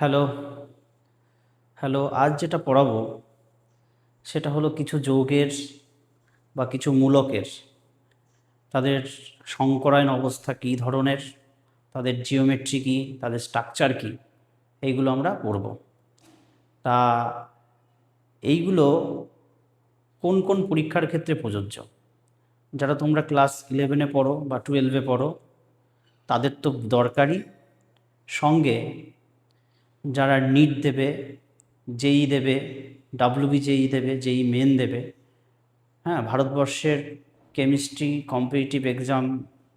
Hello hello আজ যেটা পড়াবো সেটা হলো কিছু যৌগের বা কিছু মূলকের তাদের সংকরায়ন অবস্থা কী ধরনের, তাদের জিওমেট্রি কী, তাদের স্ট্রাকচার কী, এইগুলো আমরা পড়ব। তা এইগুলো কোন কোন পরীক্ষার ক্ষেত্রে প্রযোজ্য? যারা তোমরা ক্লাস 11-এ পড়ো বা 12-এ পড়ো তাদের তো দরকারই, সঙ্গে যারা নিট দেবে, জেই দেবে, ডাব্লিউবিজেই দেবে, জেই মেন দেবে, হ্যাঁ, ভারতবর্ষের কেমিস্ট্রি কম্পিটিটিভ এক্সাম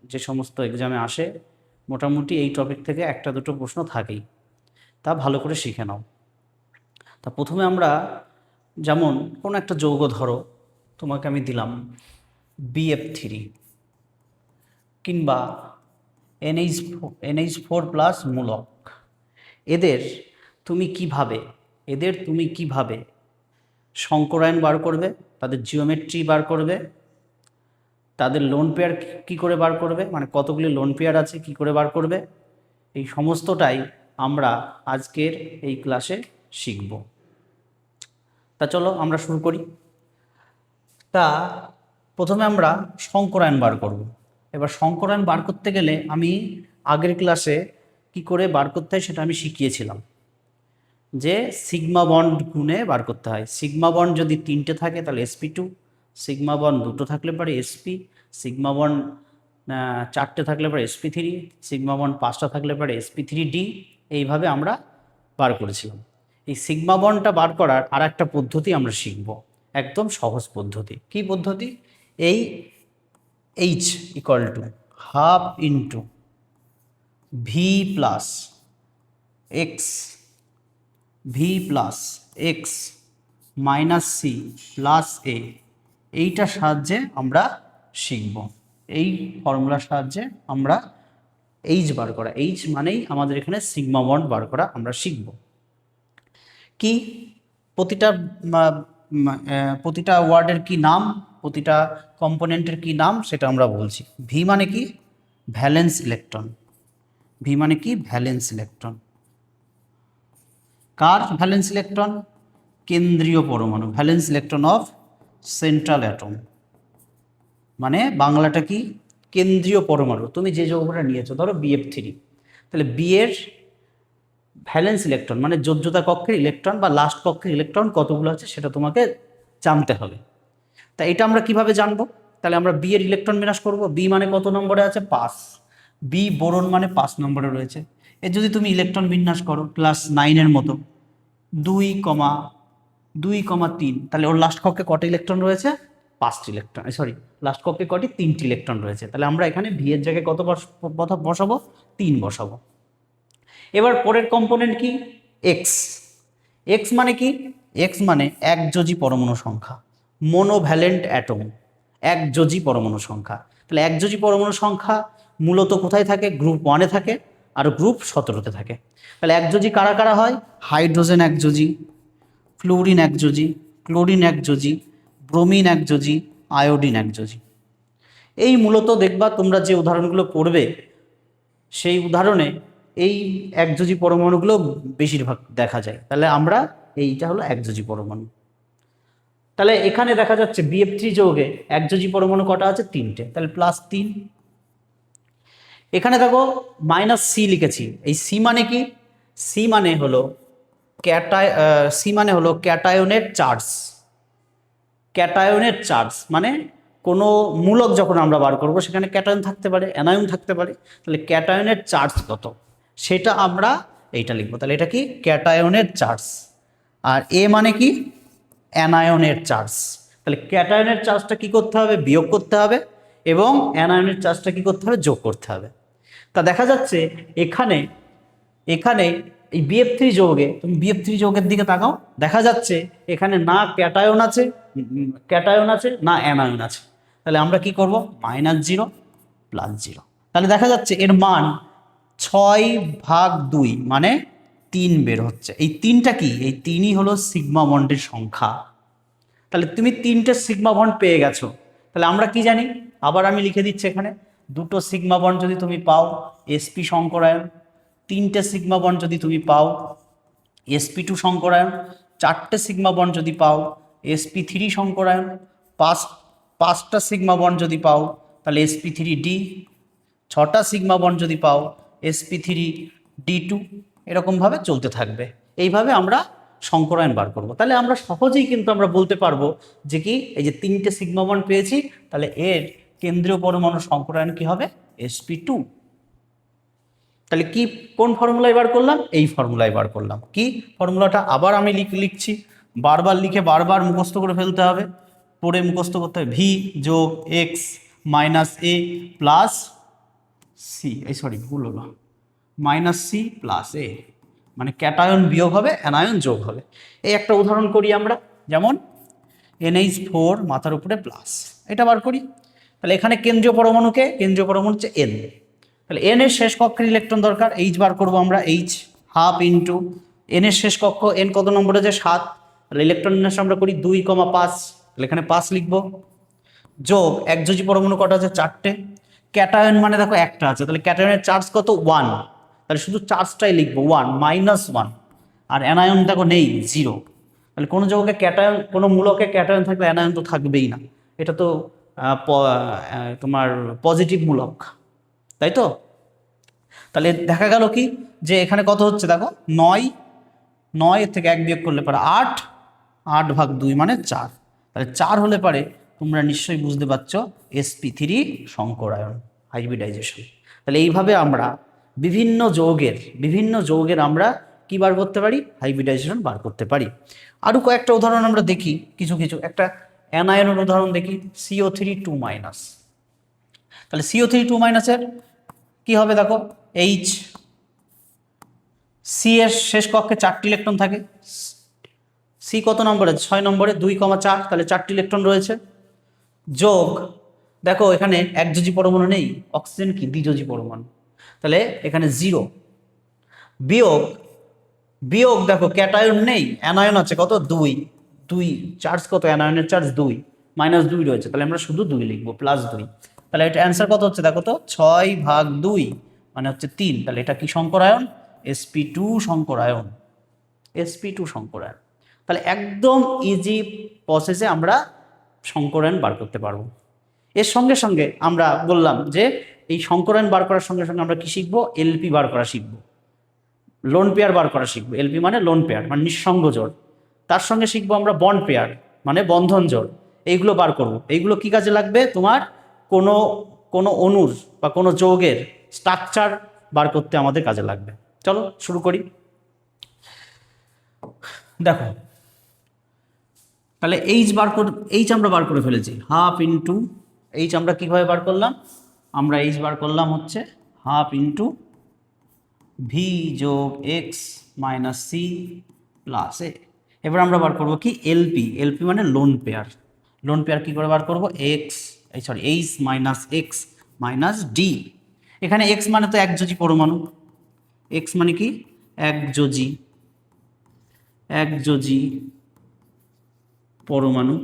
যে সমস্ত এক্সামে আসে মোটামুটি এই টপিক থেকে একটা দুটো প্রশ্ন থাকেই, তা ভালো করে শিখে নাও। তা প্রথমে আমরা যেমন কোনো একটা যৌগ ধরো, তোমাকে আমি দিলাম BF3 কিংবা NH4+ মূলক। এদের তুমি কিভাবে সংকরায়ন বার করবে, তাদের জিওমেট্রি বার করবে, তাদের লোন পেয়ার কী করে বার করবে, মানে কতগুলি লোন পেয়ার আছে কী করে বার করবে, এই সমস্তটাই আমরা আজকের এই ক্লাসে শিখব। তা চলো আমরা শুরু করি। তা প্রথমে আমরা সংকরায়ন বার করব। এবার সংকরায়ন বার করতে গেলে আমি আগের ক্লাসে কি করে বার করতে হয় সেটা আমি শিখিয়েছিলাম, যে সিগমা বন্ড গুণে বার করতে হয়। সিগমা বন্ড যদি 3টে থাকে তাহলে sp2, সিগমা বন্ড 2টো থাকলে পারে sp, সিগমা বন্ড 4টে থাকলে পারে sp3, সিগমা বন্ড 5টা থাকলে পারে sp3d। এইভাবে আমরা বার করেছিলাম। এই সিগমা বন্ডটা বার করার আর একটা পদ্ধতি আমরা শিখব, একদম সহজ পদ্ধতি। কি পদ্ধতি? এই H = half into V plus X minus C plus A, এইটার সাহায্যে আমরা শিখব। এই ফর্মুলার সাহায্যে আমরা এইচ বার করা, এইচ মানেই আমাদের এখানে সিগমা বন্ড বার করা আমরা শিখব। কি প্রতিটা ওয়ার্ডের কি নাম, প্রতিটা কম্পোনেন্টের কি নাম সেটা আমরা বলছি। ভি মানে কি? Valence electron. ভি মানে কি? Valence electron. কার ভ্যালেন্স ইলেকট্রন? কেন্দ্রীয় পরমাণু, valence electron of central atom. মানে বাংলাটা কি? কেন্দ্রীয় পরমাণু। তুমি যে যৌগটা নিয়েছো, ধরো BF3, তাহলে বি এর ভ্যালেন্স ইলেকট্রন মানে যোজ্যতা কক্ষের ইলেকট্রন বা লাস্ট কক্ষের ইলেকট্রন কতগুলো আছে সেটা তোমাকে জানতে হবে। তা এটা আমরা কিভাবে জানবো? তাহলে আমরা বি এর ইলেকট্রন বিন্যাস করব। বি মানে কত নম্বরে আছে? 5। বি বোরন মানে 5 নম্বরে রয়েছে। এর যদি তুমি ইলেকট্রন বিন্যাস করো ক্লাস 9-এর মতো 2,3, তাহলে ওর লাস্ট কক্ষে কটা ইলেকট্রন রয়েছে? 5টি ইলেকট্রন। সরি, লাস্ট কক্ষে কটি? 3টি ইলেকট্রন রয়েছে। তাহলে আমরা এখানে ভি এর জায়গায় কত বসাবো? 3 বসাবো। এবার পরের কম্পোনেন্ট কি? এক্স। এক্স মানে কি? এক্স মানে একযোজী পরমাণু সংখ্যা, মোনোভ্যালেন্ট অ্যাটম, একযোজী পরমাণু সংখ্যা। তাহলে একযোজী পরমাণু সংখ্যা মূলত কোথায় থাকে? গ্রুপ 1-এ থাকে আর গ্রুপ 17-তে থাকে। তাহলে একযোজী কারা কারা হয়? হাইড্রোজেন একযোজী, ফ্লুরিন একযোজী, ক্লোরিন একযোজী, ব্রোমিন একযোজী, আয়োডিন একযোজী। এই মূলত দেখবা তোমরা যে উদাহরণগুলো পড়বে সেই উদাহরণে এই একযোজী পরমাণুগুলো বেশিরভাগ দেখা যায়। তাহলে আমরা এইটা হলো একযোজী পরমাণু। তাহলে এখানে দেখা যাচ্ছে BF3 যৌগে একযোজী পরমাণু কটা আছে? 3টে, তাহলে +3। এখানে দেখো -C লিখেছি। এই সি মানে কি? সি মানে হলো ক্যাটায়নের চার্জ। ক্যাটায়নের চার্জ মানে কোনো মূলক যখন আমরা বার করব সেখানে ক্যাটায়ন থাকতে পারে, অ্যানায়ন থাকতে পারে। তাহলে ক্যাটায়নের চার্জ কত সেটা আমরা এইটা লিখবো। তাহলে এটা কি? ক্যাটায়নের চার্জ। আর এ মানে কি? অ্যানায়নের চার্জ। তাহলে ক্যাটায়নের চার্জটা কি করতে হবে? বিয়োগ করতে হবে, এবং অ্যানায়নের চার্জটা কি করতে হবে? যোগ করতে হবে। তা দেখা যাচ্ছে এখানে এখানে এই BF3 যৌগে, তুমি BF3 যৌগের দিকে তাকাও, দেখা যাচ্ছে এখানে না ক্যাটায়ন আছে না অ্যানায়ন আছে। তাহলে আমরা কি করব? -0 +0। তাহলে দেখা যাচ্ছে এর মান 6/2 মানে 3 বের হচ্ছে। এই 3টা কি? এই 3ই হলো সিগমা বন্ডের সংখ্যা। তাহলে তুমি 3টে সিগমা বন্ড পেয়ে গেছো। তাহলে আমরা কি জানি? আবার আমি লিখে দিচ্ছি এখানে, 2টো সিগমা বন্ড যদি তুমি পাও sp সংকরায়ন, 3টে সিগমা বন্ড যদি তুমি পাও sp2 সংকরায়ন, 4টে সিগমা বন্ড যদি পাও sp3 সংকরায়ন, 5টা সিগমা বন্ড যদি পাও তাহলে sp3d, 6টা সিগমা বন্ড যদি পাও sp3d2, এরকমভাবে চলতে থাকবে। এইভাবে আমরা সংকরায়ন বার করব। তাহলে আমরা সহজেই কিন্তু আমরা বলতে পারবো যে কি এই যে 3টে সিগমা বন্ড পেয়েছি, তাহলে এর কেন্দ্রীয় পরমাণু সংকরায়ন কি হবে sp2। তাহলে কি কোন ফর্মুলায় বার করলাম? এই ফর্মুলায় বার করলাম। কি ফর্মুলাটা আবার আমি লিখছি, বারবার লিখে বারবার মুখস্থ করে ফেলতে হবে, পড়ে মুখস্থ করতে হবে। ভি যোগ এক্স মাইনাস এ প্লাস সি, ভুল হলো, মাইনাস সি প্লাস এ, মানে ক্যাটায়ন বিয়োগ হবে, অ্যানায়ন যোগ হবে। এই একটা উদাহরণ করি আমরা, যেমন NH4 মাথার উপরে প্লাস, এটা বার করি। তাহলে এখানে কেন্দ্রীয় পরমাণু হচ্ছে N, তাহলে N এর শেষ কক্ষের ইলেকট্রন দরকার, H বার করবো আমরা, H হাফ ইন্টু N এর শেষ কক্ষ, N কত নম্বর আছে 7, তাহলে ইলেকট্রন বিন্যাস আমরা করি 2,5, তাহলে এখানে 5 লিখবো, যোগ একযোজি পরমাণু কটা আছে 4টে, ক্যাটায়ন মানে দেখো একটা আছে, তাহলে ক্যাটায়নের চার্জ কত 1, তাহলে শুধু চার্জটাই লিখবো 1 -1, আর অ্যানায়ন দেখো নেই 0, তাহলে কোনো যৌগকে ক্যাটায়ন, কোনো মূলকে ক্যাটায়ন থাকলে অ্যানায়ন তো থাকবেই না, এটা তো তোমার পজিটিভ মূলক, তাই তো। তাহলে দেখা গেল কি যে এখানে কত হচ্ছে দেখো 9 এর থেকে 1 বিয়োগ করলে পারে 8/2 মানে 4, তাহলে 4 হলে পারে তোমরা নিশ্চয়ই বুঝতে পারছো sp3 সংকরায়ন, হাইব্রিডাইজেশন। তাহলে এইভাবে আমরা বিভিন্ন যৌগের আমরা কি বার করতে পারি? হাইব্রিডাইজেশন বার করতে পারি। আরও কয়েকটা উদাহরণ আমরা দেখি, কিছু একটা অ্যানায়নের উদাহরণ দেখি, CO3 2-, তাহলে CO3 2- এর কি হবে দেখো, H, C এর শেষ কক্ষে 4টি ইলেকট্রন থাকে, C কত নম্বরে 6 নম্বরে 2,4, তাহলে 4টি ইলেকট্রন রয়েছে, যোগ দেখো এখানে একযোজি পরমাণু নেই, অক্সিজেন কি দ্বিযোজি পরমাণু, তাহলে এখানে 0, বিয়োগ দেখো ক্যাটায়ন নেই, অ্যানায়ন আছে কত 2, চার্জ কত, অ্যানায়নের চার্জ 2, -2 রয়েছে, তাহলে আমরা শুধু 2 লিখবো, +2, তাহলে এটা অ্যান্সার কত হচ্ছে দেখো তো 6/2 মানে হচ্ছে 3, তাহলে এটা কি সংকরায়ন? sp2 সংকরায়ন, sp2 সংকরায়ন। তাহলে একদম ইজি প্রসেসে আমরা সংকরায়ন বার করতে পারবো। এর সঙ্গে সঙ্গে আমরা বললাম যে এই সংকরায়ন বার করার সঙ্গে সঙ্গে আমরা কি শিখবো? এলপি বার করা শিখবো, লোন পেয়ার বার করা শিখবো। এলপি মানে লোন পেয়ার, মানে নিঃসঙ্গ জোড়। তার সঙ্গে শিখবো আমরা বন্ড পেয়ার মানে বন্ধন জোড়, এইগুলো বার করব। এইগুলো কি কাজে লাগবে? তোমার কোনো অণুর বা কোনো যৌগের স্ট্রাকচার বার করতে আমাদের কাজে লাগবে। চলো শুরু করি। দেখো তাহলে এইচ আমরা বার করে ফেলেছি, হাফ ইন্টু এইচ আমরা কীভাবে বার করলাম? আমরা এইচ বার করলাম হচ্ছে হাফ ইন্টু ভি যোগ এক্স মাইনাস সি প্লাস এ। এবার আমরা বার করবো কি? এলপি মানে লোন পেয়ার। লোন পেয়ার কী করে বার করবো? H minus x minus D. এখানে এক্স মানে তো একযোজি পরমাণু, এক্স মানে কি একযোজি পরমাণু।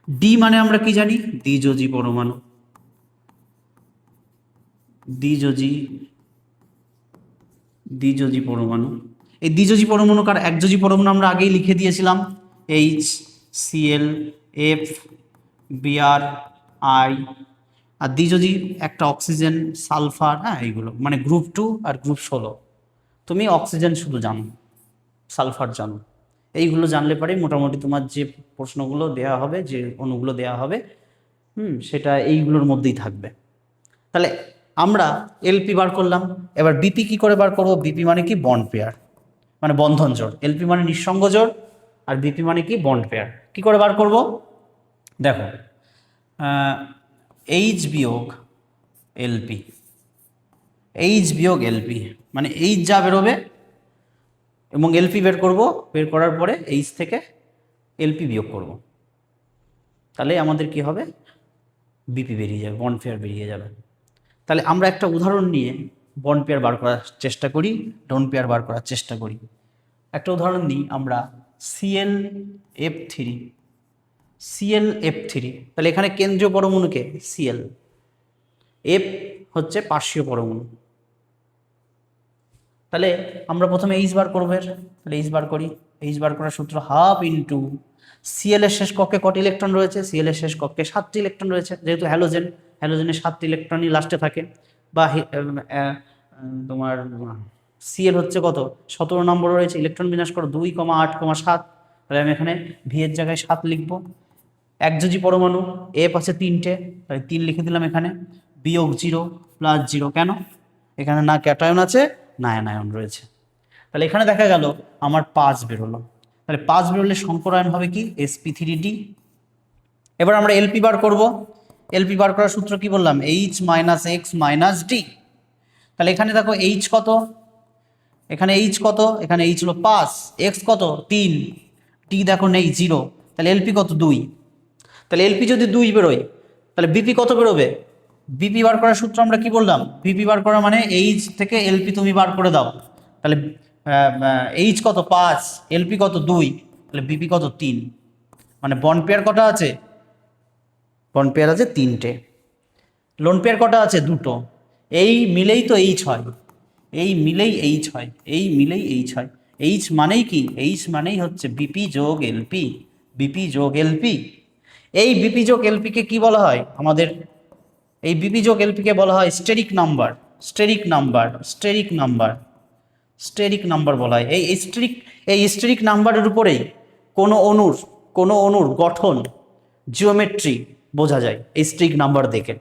ডি মানে আমরা কি জানি? দ্বিযোজি পরমাণু, দ্বিযোজি পরমাণু। এই দ্বিযোজি পরমাণু কার? একযোজি পরমাণু আমরা আগেই লিখে দিয়েছিলাম, H C L F B R I, আর দ্বিযোজি একটা অক্সিজেন সালফার, হ্যাঁ এইগুলো মানে গ্রুপ 2 আর গ্রুপ 16। তুমি অক্সিজেন শুধু জানো, সালফার জানো, এইগুলো জানলে পারে মোটামুটি তোমার যে প্রশ্নগুলো দেয়া হবে, যে অণুগুলো দেয়া হবে, সেটা এইগুলোর মধ্যেই থাকবে। তাহলে আমরা এলপি বার করলাম। এবার বিপি কি করে বার করবো? বিপি মানে কি? বন্ড পেয়ার, মানে বন্ধন জোড়। এলপি মানে নিঃসঙ্গ জোড়, আর বিপি মানে কি? Bond pair. কি করে বার করব? দেখো এইচ বিয়োগ এলপি, মানে এইচ যা বেরোবে এবং এলপি বের করব, বের করার পরে এইচ থেকে এলপি বিয়োগ করব, তাহলে আমাদের কি হবে? বিপি বেরিয়ে যাবে, বন্ড পেয়ার বেরিয়ে যাবে। তাহলে আমরা একটা উদাহরণ নিয়ে বন্ড পেয়ার বার করার চেষ্টা করি, লোন পেয়ার বার করার চেষ্টা করি। একটা উদাহরণ নিই আমরা, ClF3। তাহলে এখানে কেন্দ্রীয় পরমাণুকে সিএল, এফ হচ্ছে পার্শ্বীয় পরমাণু, তাহলে আমরা প্রথমে এইচ বার করবো, তাহলে এইচ বার করি। এইচ বার করার সূত্র হাফ ইন্টু সিএল এর শেষ কক্ষে কটি ইলেকট্রন রয়েছে, সিএল এর শেষ কক্ষে 7টি ইলেকট্রন রয়েছে, যেহেতু হ্যালোজেন, হ্যালোজেনের 7টি ইলেকট্রনই লাস্টে থাকে, বা তোমার সিএল হচ্ছে কত 17 নম্বর রয়েছে, ইলেকট্রন বিন্যাস করো 2,8,7, তাহলে আমি এখানে ভি এর জায়গায় 7 লিখবো। একযোজি পরমাণু এফ আছে 3টে, তাই 3 লিখে দিলাম এখানে, বিয়োগ 0 প্লাস 0, কেন এখানে না ক্যাটায়ন আছে না অ্যানায়ন রয়েছে। তাহলে এখানে দেখা গেল আমার 5 বেরোলো, তাহলে 5 বেরোলে সংকরায়ন হবে কি sp3d। এবার আমরা এলপি বার করব। এলপি বার করার সূত্র কি বললাম, H minus x minus D. তাহলে এখানে দেখো এইচ কত, এখানে এইচ কত, এখানে এইচ হলো 5, এক্স কত 3, ডি দেখো নেই 0, তাহলে এলপি কত 2। তাহলে এলপি যদি 2 বেরোয় তাহলে বিপি কত বেরোবে, বিপি বার করার সূত্র আমরা কি বললাম, বিপি বার করা মানে এইচ থেকে এলপি তুমি বার করে দাও। তাহলে এইচ কত 5, এলপি কত 2, তাহলে বিপি কত 3, মানে বন্ড পেয়ার কটা আছে, বন্ড পেয়ার আছে 3টে, লোন পেয়ার কটা আছে 2টো, এই মিলেই তো এইচ হয়, এই মিলেই এইচ হয়, এই মিলেই এইচ হয়। এইচ মানেই কি, এইচ মানেই হচ্ছে বিপি যোগ এলপি, বিপি যোগ এলপি। এই বিপি যোগ এলপিকে কি বলা হয় আমাদের, এই বিপি যোগ এলপিকে বলা হয় steric number, steric number, steric number, steric number বলা হয়। এই স্টেরিক নাম্বারের উপরেই কোনো অনুর গঠন জিওমেট্রি বোঝা যায় এই স্টেরিক নাম্বার দেখে।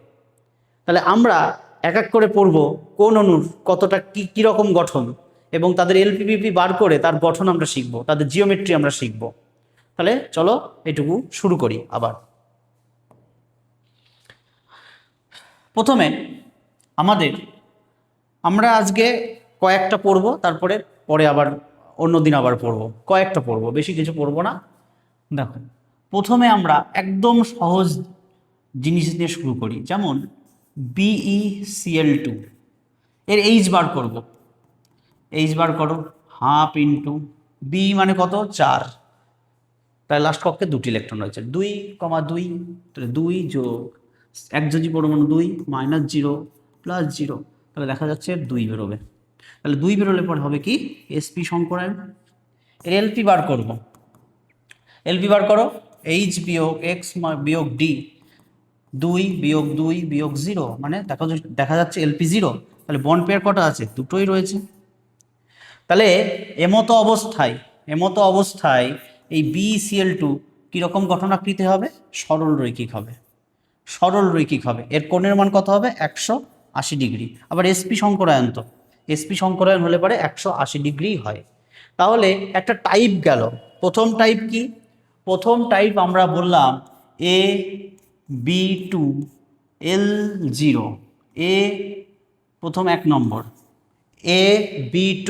তাহলে আমরা এক এক করে পড়ব কোন অনুর কতটা কীরকম গঠন, এবং তাদের এলপিপিপি বার করে তার গঠন আমরা শিখব, তাদের জিওমেট্রি আমরা শিখব। তাহলে চলো এটুকু শুরু করি। আবার প্রথমে আমরা আজকে কয়েকটা পড়ব, তারপরে পরে আবার অন্য দিন আবার পড়ব, কয়েকটা পড়ব, বেশি কিছু পড়ব না। দেখো প্রথমে আমরা একদম সহজ জিনিস দিয়ে শুরু করি, যেমন BeCl2 এর এইচ বার করব। এইচ বার করো হাফ ইন্টু বি মানে কত 4, তাই লাস্ট কক্ষে 2টি ইলেকট্রন রয়েছে, 2,2, তাহলে 2 যোগ একযোজি পরমাণু 2 মাইনাস 0 প্লাস 0, তাহলে দেখা যাচ্ছে 2 বেরোবে। তাহলে 2 বেরোলে পরে হবে কি sp সংকরায়ন। এর এলপি বার করব। এলপি বার করো এইচ বিয়োগ এক্স বিয়োগ ডি, 2 বিয়োগ 2 বিয়োগ 0, মানে দেখা যাচ্ছে এলপি 0। তাহলে বন্ড পেয়ার কটা আছে, 2টোই রয়েছে। তাহলে এমতো অবস্থায় এই BeCl2 কীরকম গঠনাকৃতি হবে, সরল রৈখিক হবে, সরল রৈখিক হবে। এর কোণের মান কত হবে 180 ডিগ্রি। আবার sp সংকরায়ন, তো sp সংকরায়ন হলে পরে 180 ডিগ্রি হয়। তাহলে একটা টাইপ গেল। প্রথম টাইপ কি, প্রথম টাইপ আমরা বললাম AB2L0, এ প্রথম 1 নম্বর, AB2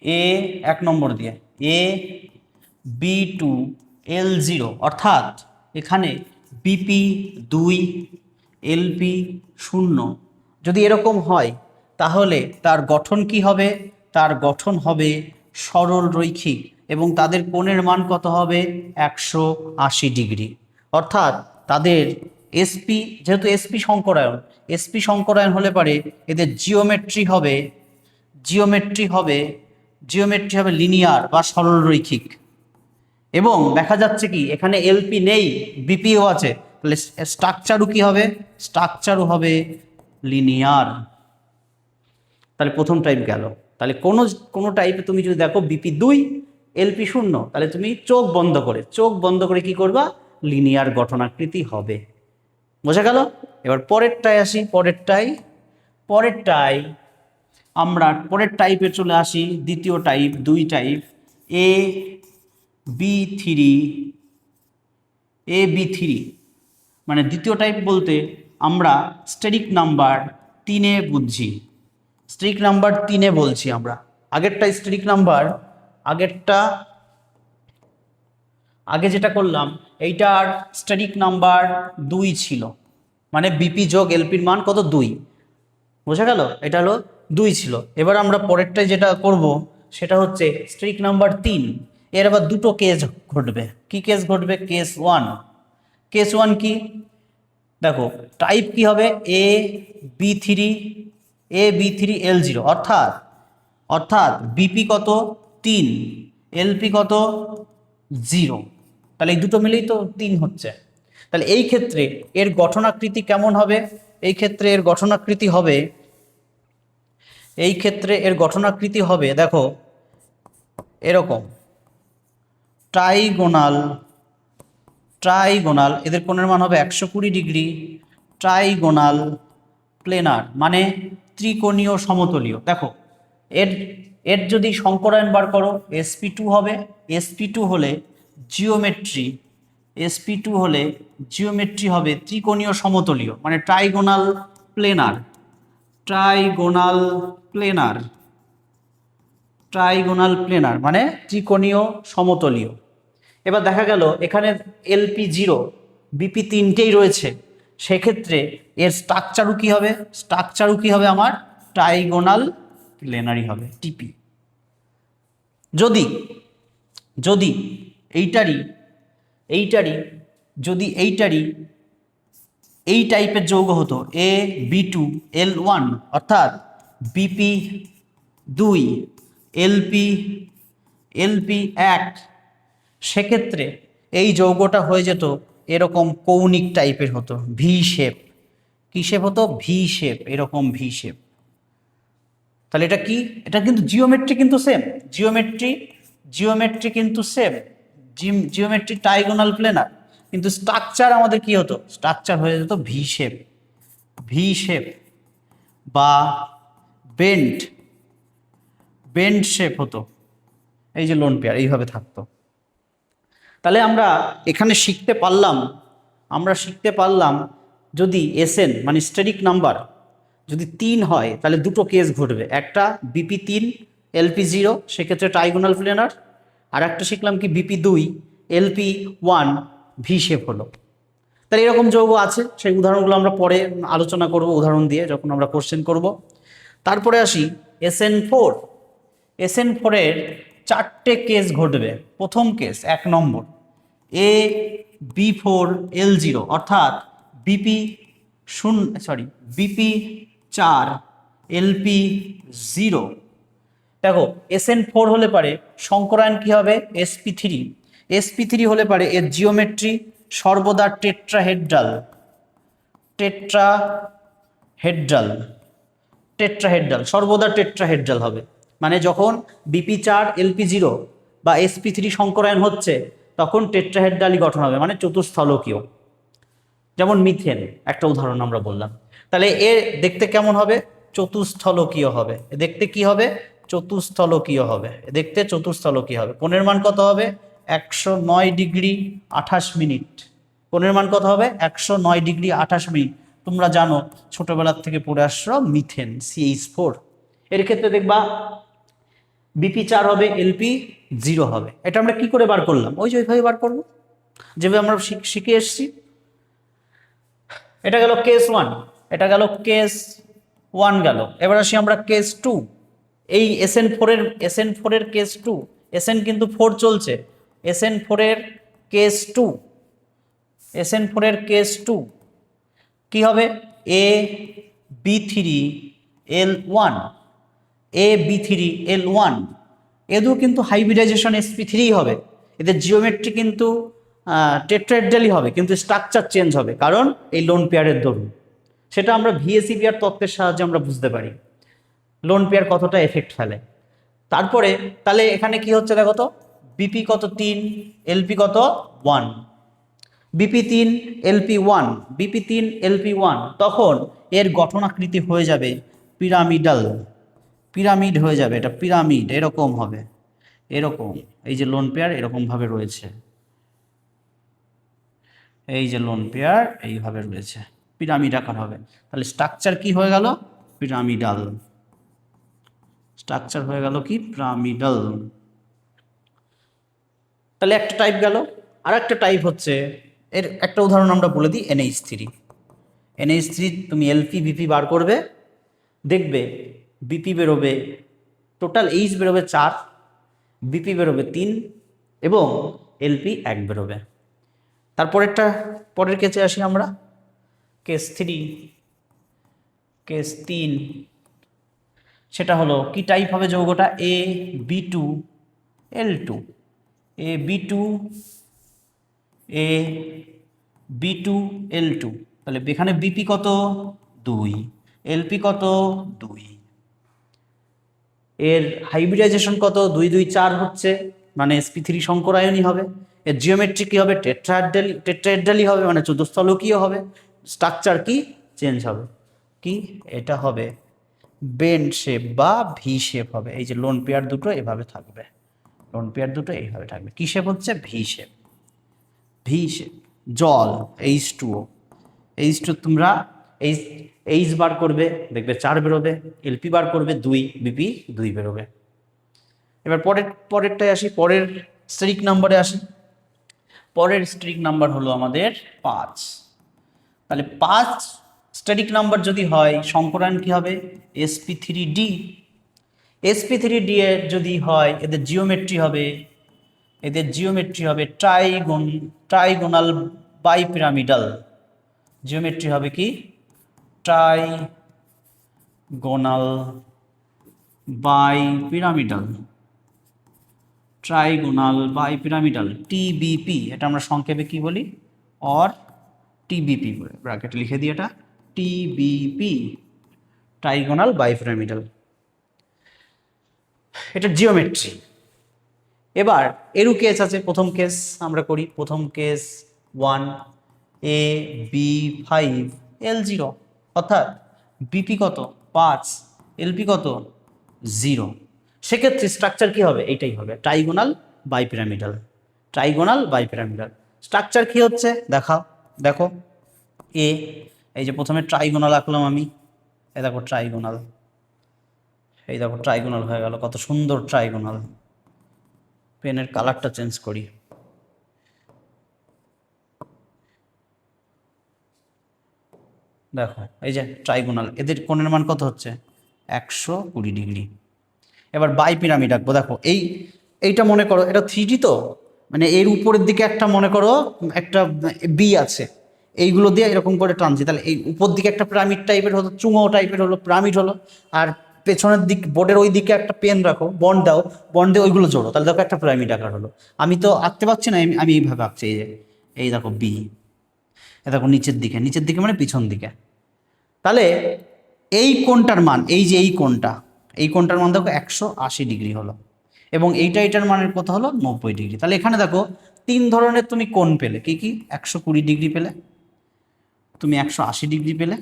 এ 1 নম্বর দিয়ে AB2L0, অর্থাৎ এখানে BP 2 LP 0 যদি এরকম হয় তাহলে তার গঠন কি হবে, তার গঠন হবে সরল রৈখিক, এবং তাদের কোণের মান কত হবে 180 ডিগ্রি। অর্থাৎ তাদের sp, যেহেতু sp সংকরায়ন হলে পারে এদের জিওমেট্রি হবে লিনিয়ার বা সরল রৈখিক। এবং দেখা যাচ্ছে কি এখানে এলপি নেই, বিপিও আছে, তাহলে স্ট্রাকচারও কি হবে, স্ট্রাকচারও হবে লিনিয়ার। তাহলে প্রথম টাইপ গেল। তাহলে কোনো টাইপে তুমি যদি দেখো বিপি 2 এলপি 0, তাহলে তুমি চোখ বন্ধ করে কি করবা, লিনিয়ার গঠনাকৃতি হবে। বোঝা গেল? এবার পরেরটায় আসি। আমরা পরের টাইপে চলে আসি, দ্বিতীয় টাইপ, 2 টাইপ AB3, মানে দ্বিতীয় টাইপ বলতে আমরা স্টেরিক নাম্বার 3-এ বুঝছি, স্টেরিক নাম্বার 3-এ বলছি আমরা। আগে যেটা করলাম এইটার স্টেরিক নাম্বার 2 ছিল, মানে বিপি যোগ এলপির মান কত 2, বোঝা গেল, এটা হলো 2 ছিল। এবার আমরা পরেরটায় যেটা করব সেটা হচ্ছে স্টেরিক নাম্বার 3, এর আবার দুটো কেস ঘটবে। কি কেস ঘটবে, কেস 1 কি দেখো, টাইপ কি হবে AB3 AB3L0 অর্থাৎ বিপি কত 3, এলপি কত 0, তাহলে এই দুটো মিলেই তো 3 হচ্ছে। তাহলে এই ক্ষেত্রে এর গঠনাকৃতি কেমন হবে? এই ক্ষেত্রে এর গঠনাকৃতি হবে দেখো এরকম, ট্রাইগোনাল, এদের কোণের মান হবে 120 ডিগ্রি, ট্রাইগোনাল প্লেনার মানে ত্রিকোণীয় সমতলীয়। দেখো এর এর যদি সংকরায়ন বার করো sp2 হবে, sp2 হলে জিওমেট্রি হবে ত্রিকোণীয় সমতলীয় মানে ট্রাইগোনাল প্লেনার, মানে ত্রিকোণীয় সমতলীয়। এবার দেখা গেল এখানে LP0 BP তিনটেই রয়েছে, সেক্ষেত্রে এর স্ট্রাকচারও কি হবে আমার ট্রাইগোনাল প্লেনারই হবে টিপি। যদি এইটারই এই টাইপের যৌগ হতো AB2L1 অর্থাৎ BP2 LP1, সেক্ষেত্রে এই যৌগটা হয়ে যেত এরকম কৌণিক টাইপের হতো, ভি শেপ। কি শেপ হতো? ভি শেপ, এরকম ভি শেপ। তাহলে এটা কি? এটা কিন্তু জিওমেট্রি কিন্তু সেম, জিওমেট্রি ট্রাইগোনাল প্লেনার, কিন্তু স্ট্রাকচার আমাদের কি হতো? স্ট্রাকচার হয়ে যেত ভি শেপ বা বেন্ড শেপ হতো। এই যে লোন পেয়ার এইভাবে থাকতো। তাহলে আমরা এখানে শিখতে পারলাম যদি SN মানে স্টেরিক নাম্বার যদি 3 হয় তাহলে দুটো কেস ঘটবে, একটা BP3 LP0 সেক্ষেত্রে ট্রাইগোনাল প্লেনার, আর একটা শিখলাম কি BP2 LP1 ভি শেপ হলো। তাহলে এরকম যৌগ আছে, সেই উদাহরণগুলো আমরা পরে আলোচনা করব উদাহরণ দিয়ে যখন আমরা কোশ্চেন করব। তারপরে আসি SN4 এর 4টে কেস ঘটবে। প্রথম কেস 1 নম্বর AB4L0 অর্থাৎ BP4 LP0। দেখো SN4 হলে পারে সংকরায়ন কি হবে? sp3 হলে পারে এর জিওমেট্রি সর্বদা টেট্রাহেড্রাল সর্বদা টেট্রাহেড্রাল হবে, মানে যখন BP4 LP0 বা sp3 সংকরায়ন হচ্ছে তখন টেট্রাহেড্রালই গঠন হবে, মানে চতুস্থলকীয়। যেমন মিথেন একটা উদাহরণ আমরা বললাম। তাহলে এ দেখতে কেমন হবে? চতুস্থলকীয় হবে। দেখতে কি হবে? চতুস্থলকীয় হবে। কোণের মান কত হবে? 109 ডিগ্রি 28 মিনিট। কোণের মান কত হবে? 109 ডিগ্রি 28 মিনিট। তোমরা জানো ছোটবেলার থেকে পড়ে আসছো মিথেন CH4। এর ক্ষেত্রে দেখবা BP4 হবে, LP0 হবে। এটা আমরা কি করে বার করলাম? ওইভাবে বার করবো যেভাবে আমরা শিখে এসছি। এটা গেল কেস 1 গেল। এবার আসি আমরা কেস 2। এই SN4 এর কেস 2, SN কিন্তু 4 চলছে। SN4 এর কেস 2 কি হবে? AB3L1 এদের কিন্তু হাইব্রিডাইজেশন sp3 হবে। এদের জিওমেট্রি কিন্তু টেট্রাহেড্রালই হবে, কিন্তু স্ট্রাকচার চেঞ্জ হবে, কারণ এই লোন পেয়ারের দরুন। সেটা আমরা VSEPR তত্ত্বের সাহায্যে আমরা বুঝতে পারি লোন পেয়ার কতটা এফেক্ট ফেলে। তারপরে তাহলে এখানে কি হচ্ছে দেখো তো, BP কত 3, LP কত 1, BP3 LP1, তখন এর গঠনাকৃতি হয়ে যাবে পিরামিড হয়ে যাবে। এটা পিরামিড এরকম হবে, এরকম। এই যে লোন পেয়ার এরকম ভাবে রয়েছে, এই যে লোন পেয়ার এইভাবে রয়েছে, পিরামিড আকার হবে। তাহলে স্ট্রাকচার কি হয়ে গেল? পিরামিডাল। তাহলে একটা টাইপ গেল। আর একটা টাইপ হচ্ছে, এর একটা উদাহরণ আমরা বলে দিই, NH3 তুমি LP BP বার করবে, দেখবে BP বেরোবে, টোটাল H বেরোবে 4, BP বেরোবে 3 এবং LP 1 বেরোবে। পরের কেসে আসি আমরা, কেস 3 সেটা হলো কি টাইপ হবে যৌগটা, AB2L2, AB2L2, তাহলে এখানে বিপি কত 2, এলপি কত 2, এর হাইব্রিডাইজেশন কত 2 2 4 হচ্ছে, মানে sp3 সংকরায়নই হবে। এর জিওমেট্রি কি হবে, টেট্রাহেড্রালি হবে, মানে চতুস্থলকীয় হবে। স্ট্রাকচার কি চেঞ্জ হবে, কি এটা হবে বেন্ড শেপ বা ভি শেপ হবে। এই যে লোন পেয়ার দুটো এভাবে থাকবে, লোন পেয়ার দুটো এইভাবে থাকবে। কি শেপ হচ্ছে, ভি শেপ, ভি শেপ। জল H2O তোমরা এইচ বার করবে, দেখবে 4 বেরোবে, এলপি বার করবে 2, বিপি 2 বেরোবে। এবার পরেরটায় আসি, পরের স্টেরিক নাম্বারে আসি। পরের স্টেরিক নাম্বার হলো আমাদের 5। তাহলে 5 স্টেরিক নাম্বার যদি হয় সংকরায়ন কি হবে, sp3d। sp3d এর যদি হয় এদের জিওমেট্রি হবে, ট্রাইগোনাল বাইপিরামিডাল। জিওমেট্রি হবে কি, ট্রাইগোনাল বাইপিরামিডাল, টিবিপি। এটা আমরা সংক্ষেপে কি বলি, অর টিবিপি ব্র্যাকেটে লিখে দিই, এটা টিবিপি, ট্রাইগোনাল বাইপিরামিডাল। এটা জিওমেট্রি। এবার এরও কেস আছে, প্রথম কেস আমরা করি, প্রথম কেস 1 AB5L0, অর্থাৎ বিপি কত 5, এলপি কত 0। সেক্ষেত্রে স্ট্রাকচার কি হবে, এইটাই হবে ট্রাইগোনাল বাইপিরামিডাল। স্ট্রাকচার কি হচ্ছে দেখো এই যে প্রথমে ট্রাইগোনাল আঁকলাম আমি, এই দেখো ট্রাইগোনাল হয়ে গেল, কত সুন্দর ট্রাইগোনাল। পেনের কালারটা চেঞ্জ করি, দেখো এই যে ট্রাইগোনাল, এদের কোণের মান কত হচ্ছে 120 ডিগ্রি। এবার বাই পিরামিড আঁকবো, দেখো এইটা মনে করো এটা 3D, তো মানে এর উপরের দিকে একটা মনে করো একটা বি আছে, এইগুলো দিয়ে এরকম করে টানছি, তাহলে এই উপর দিকে একটা পিরামিড টাইপের হলো, চুঙো টাইপের হলো, পিরামিড হলো। আর পেছনের দিক বোর্ডের ওই দিকে একটা পেন রাখো, বন্ড দিয়ে ওইগুলো জোড়ো, তাহলে দেখো একটা পিরামিড আকার হলো। আমি তো আঁকতে পারছি না, আমি এইভাবে আঁকছি, এই দেখো বি, এ দেখো নিচের দিকে মানে পিছন দিকে। তাহলে এই কোণটার মান, এই কোণটার মান দেখো 180 ডিগ্রি হলো, এবং এইটার মানের কত হলো 90 ডিগ্রি। তাহলে এখানে দেখো 3 ধরনের তুমি কোণ পেলে, কি 120 ডিগ্রি পেলে, তুমি 180 ডিগ্রি পেলে,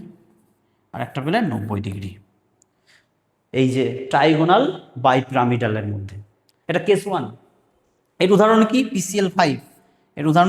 আর একটা পেলে 90 ডিগ্রি। এই যে ট্রাইগোনাল বাইপিরামিডালের মধ্যে, এটা কেস 1। এর উদাহরণ কি, PCl5। এর উদাহরণ